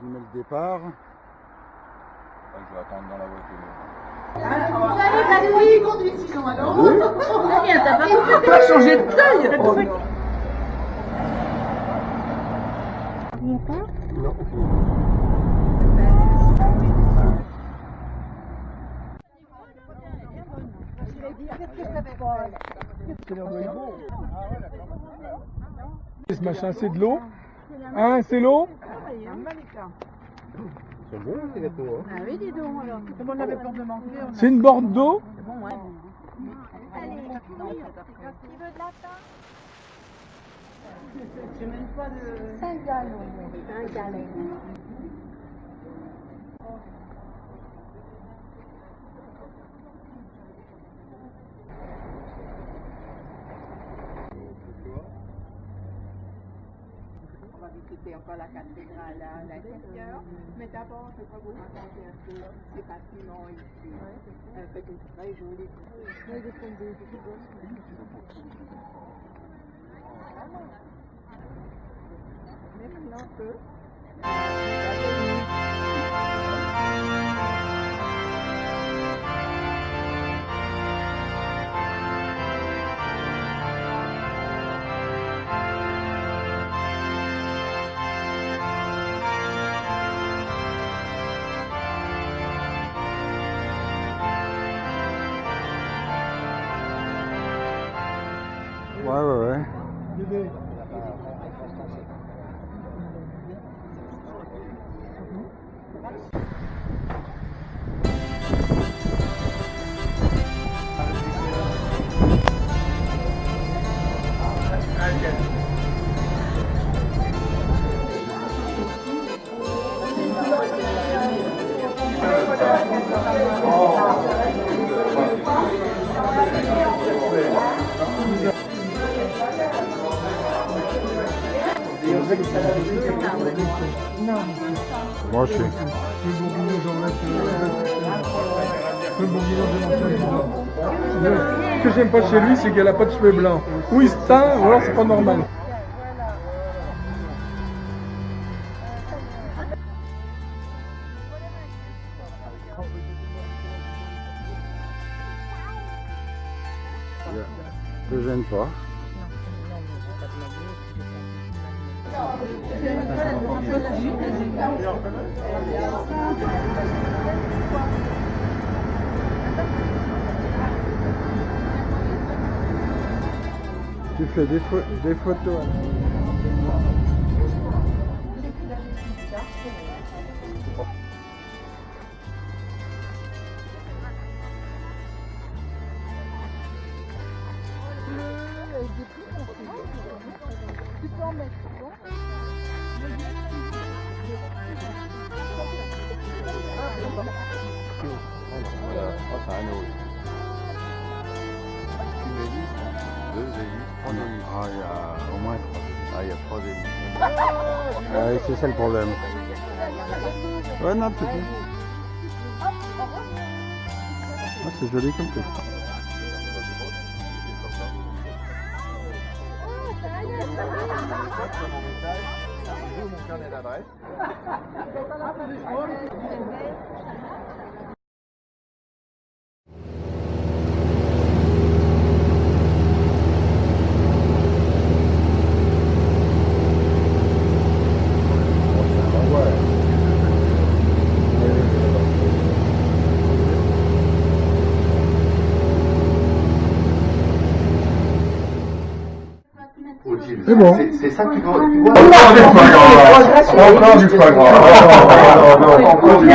filmer le départ. Je vais attendre dans la voiture. Oui, conduis sinon alors. T'as pas changé de taille. Non. Ce machin, c'est de l'eau. Hein, c'est l'eau. C'est bon ces gâteaux, hein. Ah oui, dis donc alors. Comme on avait peur de manquer. C'est une borne d'eau. Bon, ouais. Allez, qui veut de la pain? J'ai même pas de. 5 gallons. 5 gallons. On va visiter encore la cathédrale à l'intérieur, mais d'abord je vais vous raconter un peu ces bâtiments ici. C'est une très jolie. Mais maintenant que. Ouais. Moi aussi. Ce que j'aime pas chez lui, c'est qu'elle a pas de cheveux blancs. Ou il se teint, ou alors c'est pas normal. Te gêne pas. Tu fais des photos. Tu peux en mettre, bon? C'est un autre. Une hélice, deux hélices, trois hélices. Ah, il y a au moins trois. Ah, il y a trois hélices. Ouais, c'est ça le problème. Ouais, non, c'est tout. Ah, c'est joli comme tout. Mon message, j'ouvre mon carnet d'adresse. C'est bon. C'est ça que tu vois. Encore du foie gras. Encore du foie gras. Encore du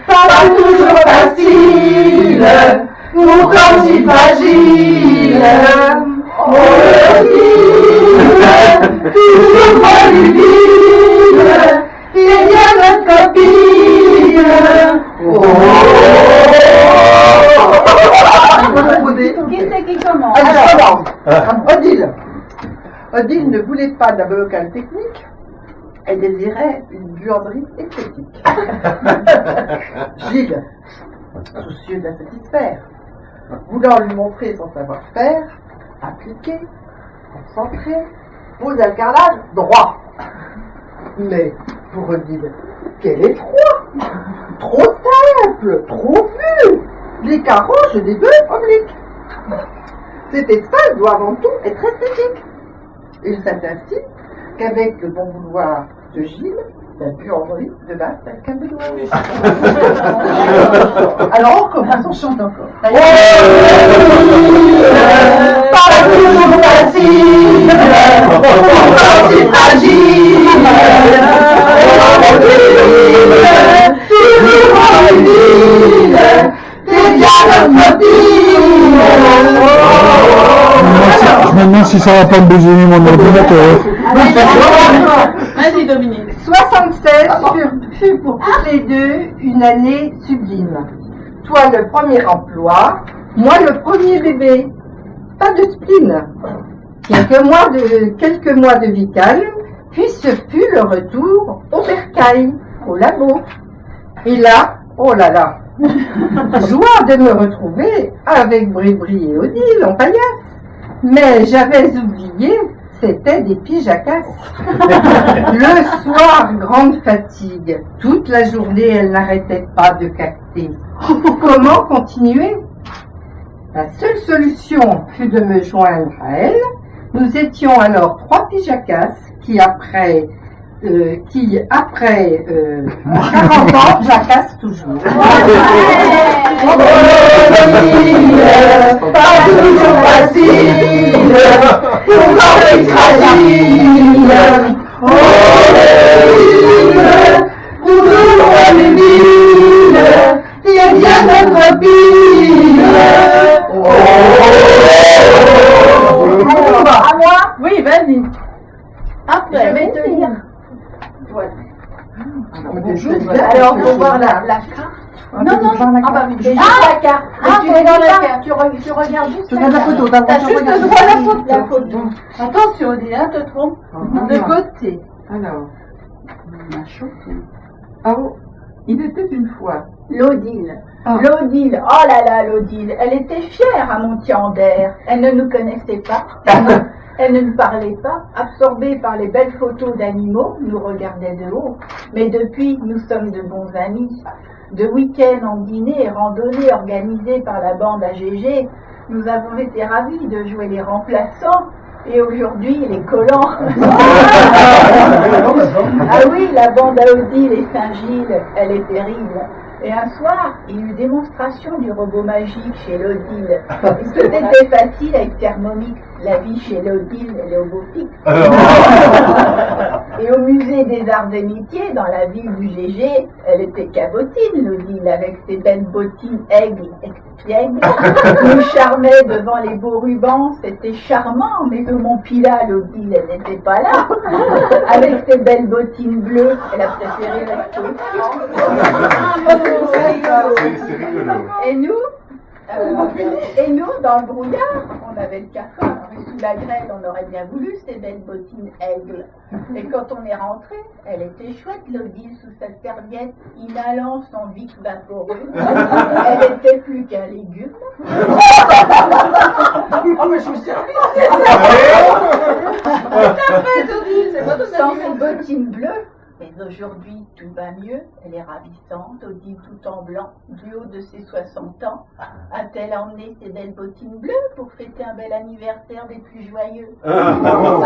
Pas toujours facile, pourtant si fragile. On le dit, toujours pas l'utile, c'est bien notre copine. Qui c'est qui commence? Alors, Odile ne voulait pas d'un local technique, elle désirait une buanderie esthétique. Gilles, soucieux de la satisfaire, voulant lui montrer son savoir-faire, appliqué, concentré, pose le carrelage droit. Mais pour Odile, quel étroit, trop simple, trop vu. Les carreaux, je les veux obliques. Cet espace doit avant tout être esthétique. Il s'est ainsi qu'avec le bon vouloir de Gilles, la buanderie de base tel qu'un besoin. Alors on commence, on chante encore. Pas toujours facile, pourtant c'est fragile, toujours en ville, t'es bien notre Je me demande si ça va pas me bousiller mon ordinateur. Vas-y Dominique. 76 fut pour toutes les deux une année sublime. Toi le premier emploi, moi le premier bébé. Pas de spleen. Quelques mois de vie calme, puis ce fut le retour au bercail, au labo. Et là, oh là là, joie de me retrouver avec Bribri et Odile en paillasse. Mais j'avais oublié, c'était des pyjacas. Le soir, grande fatigue. Toute la journée, elle n'arrêtait pas de cacter. Comment continuer? La seule solution fut de me joindre à elle. Nous étions alors 3 pyjacas qui après 40 ans, jacassent toujours. Pas toujours facile, pourtant c'est fragile. Toujours en ville, t'es bien notre pile. À moi? Oui, vas-y. Après, je vais te lire. Alors, pour voir la carte. Non, non, ah bah oui, j'ai juste la carte. Tu es dans la carte, tu regardes juste la photo. T'as juste le droit à la photo. Attention, Odile, hein, te trompe. De côté. Alors, on a choqué. Oh, il était une fois. L'Odile. L'Odile, oh là là, l'Odile, elle était fière à Montier-en-Der. Elle ne nous connaissait pas. Elle ne nous parlait pas, absorbée par les belles photos d'animaux, nous regardait de haut. Mais depuis, nous sommes de bons amis. De week-end en dîner et randonnées organisées par la bande AGG, nous avons été ravis de jouer les remplaçants et aujourd'hui les collants. Ah oui, la bande à Odile et Saint-Gilles, elle est terrible. Et un soir, il y eut démonstration du robot magique chez l'Odile. C'était facile avec Thermomix. La vie chez l'Odile, elle est au beau fixe. Et au musée des arts et métiers, dans la ville du GG, elle était cabotine, l'Odile, avec ses belles bottines aigles espiègles. Nous charmait devant les beaux rubans, c'était charmant, mais que mon Pilat, l'Odile, elle n'était pas là. Avec ses belles bottines bleues, elle a préféré rester au C'est rigolo. Et nous, dans le brouillard, on avait le cafard, et sous la grêle, on aurait bien voulu ces belles bottines aigles. Et quand on est rentré, elle était chouette, l'Odile, sous sa serviette, inhalant son Vic vaporeux. Elle était plus qu'un légume. Oh, mais je suis servi. Sans ses bottines bleues. Mais aujourd'hui, tout va mieux, elle est ravissante, Odile tout en blanc, du haut de ses 60 ans. A-t-elle emmené ses belles bottines bleues pour fêter un bel anniversaire des plus joyeux? Bravo!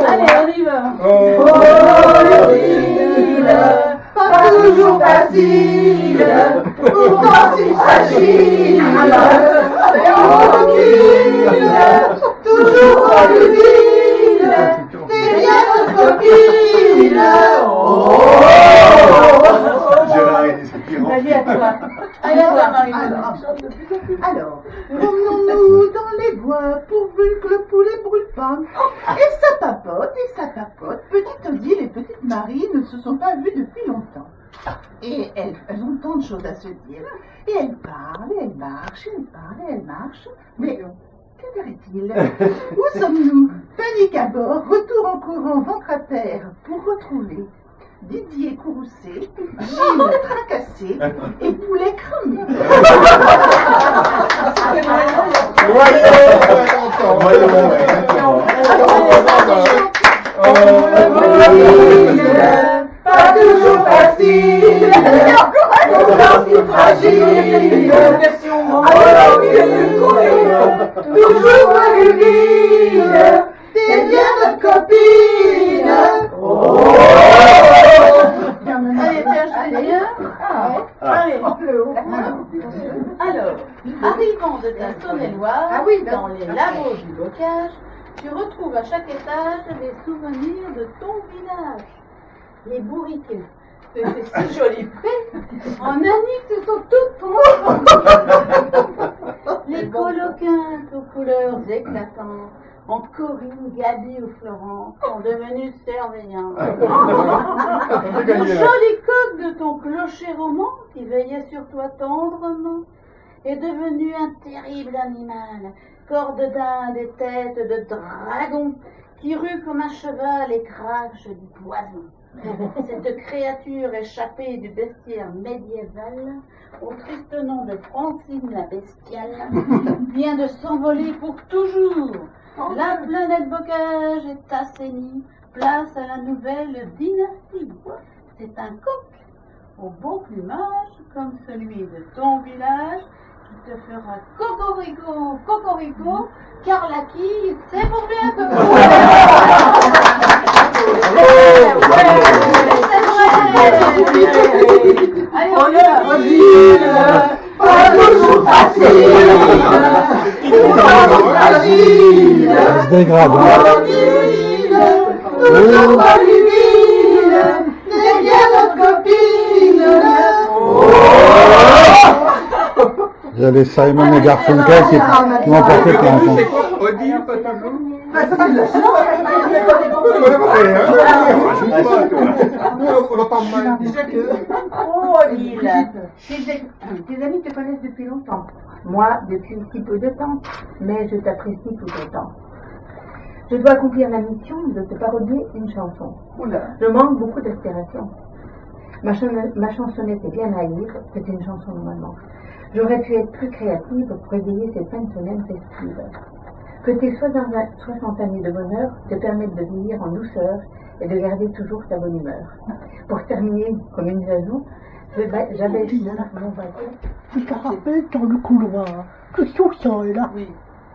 Allez, on y va! Odile, pas toujours facile, pourtant si fragile. Odile, toujours en ville, t'es bien notre copine. Vas-y, à toi. Allez, à toi, Marie. Alors, promenons-nous dans les bois pourvu que le poulet brûle pas. Et ça papote, Petite Odile et petite Marie ne se sont pas vues depuis longtemps. Et elles ont tant de choses à se dire. Et elles parlent, et elles marchent, et elles parlent, et elles marchent. Mais qu'arrive-t-il? Où sommes-nous? Panique à bord, retour en courant, ventre à terre, pour retrouver Didier courroucé, Gilles tracassé et Poulet cramé. Pas toujours facile, pourtant si fragile. Toujours volubile, t'es bien notre copine. Allez, tiens, je vais bien. Allez. Alors, arrivant de ta Saône-et-Loire, dans les lavaux du bocage, tu retrouves à chaque étage les souvenirs de ton village. Les bourriquets te fait si joli près, en un nid ce sont toutes tombées. Les coloquins aux couleurs éclatantes, en Corinne, Gabi ou Florent, sont devenus surveillants. Le joli coq de ton clocher roman, qui veillait sur toi tendrement, est devenu un terrible animal, corps de dinde et tête de dragon, qui rue comme un cheval et crache du poison. Cette créature échappée du bestiaire médiéval, au triste nom de Francine la bestiale, vient de s'envoler pour toujours. La planète Bocage est assainie, place à la nouvelle dynastie. C'est un coq au beau plumage, comme celui de ton village, qui te fera cocorico, cocorico, car la quille, c'est pour bien que vous. Allez, on y va. Pas toujours facile, pourtant fragile. Ça se dégrade. Toujours volubile, t'es bien notre copine. Il y a les Simon et Garfunkel qui m'ont porté plein enfant. Odile, pas toujours. On entend mal. Oh, Odile, Tes amis te connaissent depuis longtemps. Moi, depuis si peu de temps, mais je t'apprécie tout autant. Je dois accomplir la mission de te parodier une chanson. Je manque beaucoup d'inspiration. Ma chansonnette est bien naïve, c'est une chanson normalement. J'aurais pu être plus créative pour éveiller cette fin de semaine festive. Que tes 60 années de bonheur te permettent de vieillir en douceur et de garder toujours ta bonne humeur. Pour terminer comme une jason, j'avais mon voisin. Tu te rappelles dans le couloir, le sous-sol, là. oui,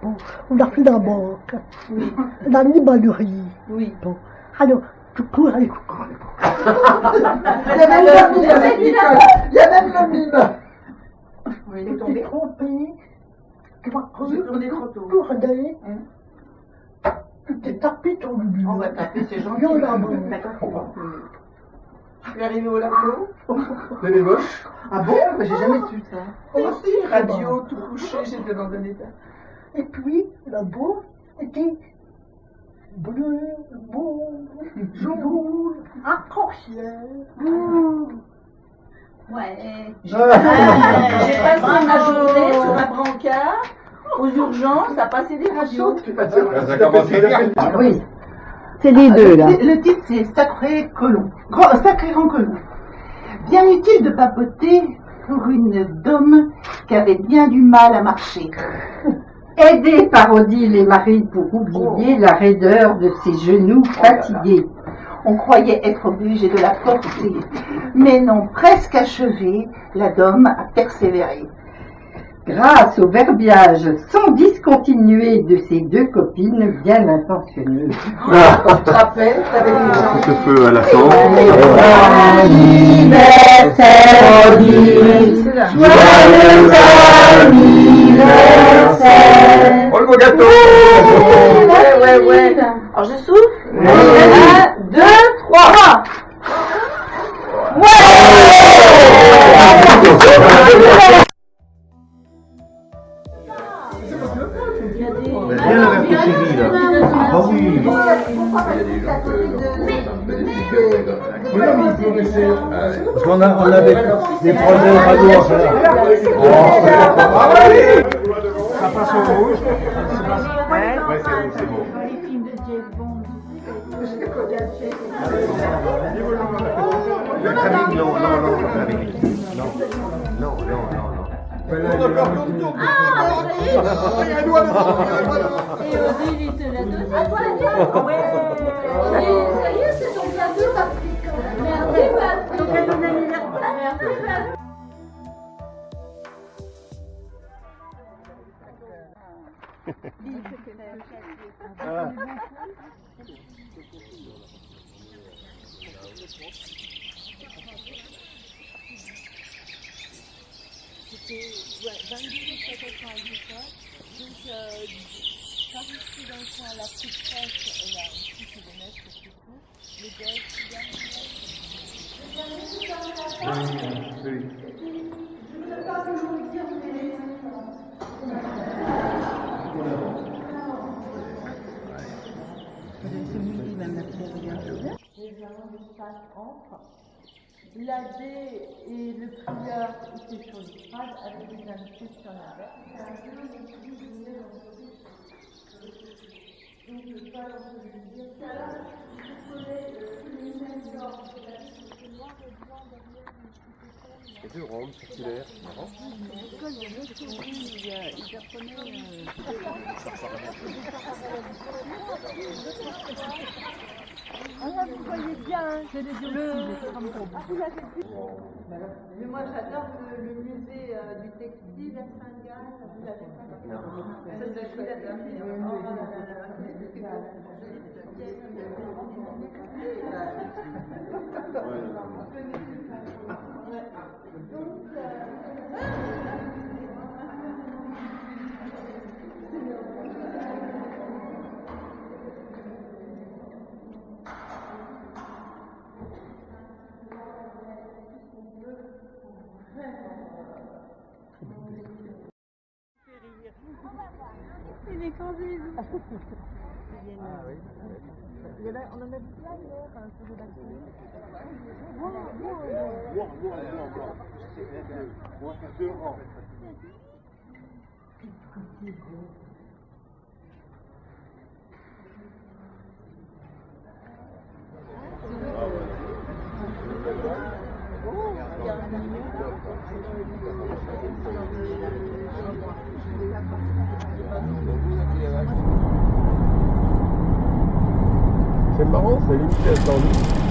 Bon, on a fait la banque, oui, la librairie. oui. Bon, alors, tu cours avec Il y a même le mime, il y a même le mime. Oui, tu t'es trompé, tu vas j'ai tourné trop tôt. tourner, tu t'es tapé ton mur. On va taper, c'est gentil. Violemment. D'accord. Je suis arrivée au labo. Les débauches. Ah bon? Mais j'ai jamais su ça. Aussi, radio, tout couché, j'étais dans un état. Et puis, la bourse était bleu, beau, jaune, arc-en-ciel. Ouais. J'ai passé ma journée sur la brancard, aux urgences, à passer des radios. Ça commence bien. Oui. C'est les deux, là. Le titre, c'est Sacré Colomb. Sacré Grand Colomb. Bien utile de papoter pour une dôme qui avait bien du mal à marcher. Aidez par Odile et Marie pour oublier la raideur de ses genoux fatigués. On croyait être obligé de la porter, mais non, presque achevée, la dôme a persévéré. Grâce au verbiage sans discontinuer de ses deux copines bien intentionnées. Tu te rappelles, t'avais des gens. Ce feu à la chambre. Anniversaire Odile, joyeux anniversaire. Oh le beau gâteau. Ouais. Alors je souffle. 1, 2, 3. Bien la vertu chérie là. Ah oui. Mais non, mais il faut rester. Parce qu'on a des projets radio à faire. Ça passe au rouge. Ouais, c'est bon. Les films de James Bond. Le craving, non, la craving. Non. Mais là, il est là, Et Odile, il te l'a donné. Ah, toi, la ouais. Ça y est, c'est ton cadeau. Merci, Patrick. Donc, à ton anniversaire. Merci, Patrick. C'était 22 exploitations agricoles. Donc, quand je suis dans le coin, la petite fraîche, elle a 6 km c'est tout. Le entre l'abbé et le prieur étaient sur l'estrade avec des invités sur l'arrêt. Donc le Paul, on peut lui dire que là, il connaît tous les mêmes ordres, c'est noir et blanc derrière. Et de Rome, circulaire, marrant. Ah, vous voyez bien, c'est les bleus. Mais moi j'adore le musée du textile à Saint-Gall. Vous l'avez pas? C'est Il est conduit. On en a plein hier, sur le bateau. C'est marrant, c'est limité à 110.